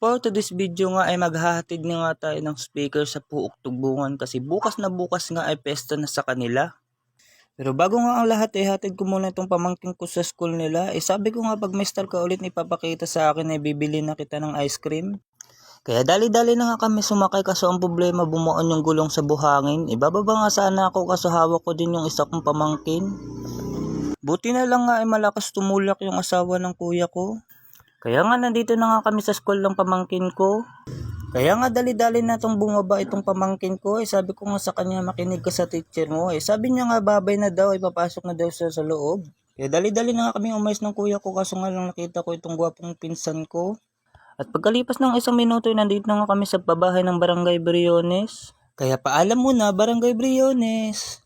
For today's video nga ay maghahatid na nga tayo ng speaker sa Puok Tugbungan kasi bukas na bukas nga ay pesta na sa kanila. Pero bago nga ang lahat ay hatid ko muna itong pamangkin ko sa school nila. Sabi ko nga pag may star ka ulit ipapakita sa akin ay bibili na kita ng ice cream. Kaya dali-dali na nga kami sumakay kaso ang problema bumuon yung gulong sa buhangin. Ibababa nga sana ako kaso hawak ko din yung isa kong pamangkin. Buti na lang nga ay malakas tumulak yung asawa ng kuya ko. Kaya nga nandito na nga kami sa school ng pamangkin ko. Kaya nga dali-dali na itong bumaba itong pamangkin ko. Sabi ko nga sa kanya makinig ka sa teacher mo. Sabi niya nga babay na daw, ipapasok na daw siya sa loob. Kaya dali-dali na nga kami umalis ng kuya ko kaso nga lang nakita ko itong gwapong pinsan ko. At pagkalipas ng isang minuto nandito na nga kami sa pabahay ng Barangay Briones. Kaya paalam muna Barangay Briones.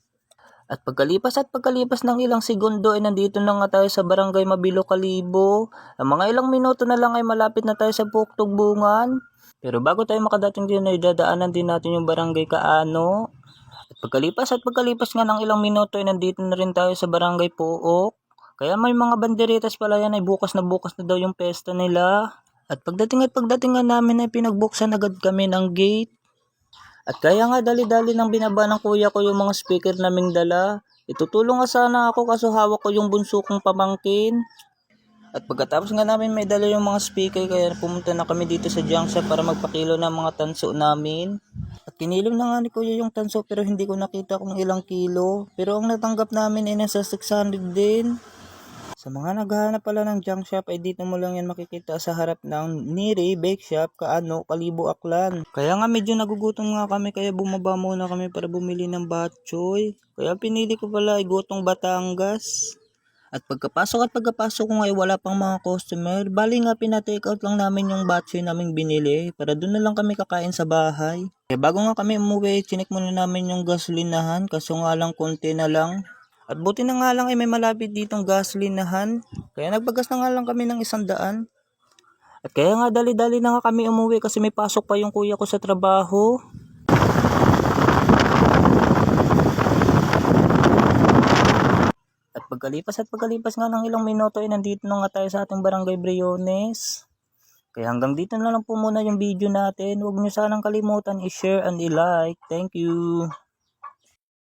At pagkalipas ng ilang segundo ay nandito na nga tayo sa Barangay Mabilo Kalibo. Ang mga ilang minuto na lang ay malapit na tayo sa Puok Tugbungan. Pero bago tayo makadating din ay dadaanan din natin yung Barangay Kaano. At pagkalipas nga ng ilang minuto ay nandito na rin tayo sa Barangay Puok. Kaya may mga banderitas pala yan ay bukas na daw yung pesta nila. At pagdating nga namin ay pinagbuksan agad kami ng gate. At kaya nga dali-dali nang binaba ng kuya ko yung mga speaker naming dala. Itutulong nga sana ako kaso hawak ko yung bunso kong pamangkin. At pagkatapos nga namin may dala yung mga speaker kaya pumunta na kami dito sa junction para magpakilo ng mga tanso namin. At kinilom na nga ni kuya yung tanso pero hindi ko nakita kung ilang kilo. Pero ang natanggap namin ay nasa 600 din. Sa mga naghahanap pala ng junk shop ay dito mo lang yan makikita sa harap ng Niri Bake Shop, Kaano, Kalibo, Aklan. Kaya nga medyo nagugutom nga kami kaya bumaba muna kami para bumili ng batchoy. Kaya pinili ko pala ay gotong Batangas. At pagkapasok ko nga ay wala pang mga customer. Bali nga pinatake out lang namin yung batchoy naming binili para doon na lang kami kakain sa bahay. Kaya bago nga kami umuwi, chinik muna namin yung gasolinahan kaso nga lang konti na lang. At buti na nga lang ay may malapit ditong gasolinahan. Kaya nagbagas na nga lang kami ng 100. At kaya nga dali-dali na nga kami umuwi kasi may pasok pa yung kuya ko sa trabaho. At pagkalipas nga ng ilang minuto ay nandito na nga tayo sa ating Barangay Briones. Kaya hanggang dito na lang po muna yung video natin. Huwag niyo sanang kalimutan i-share and i-like. Thank you.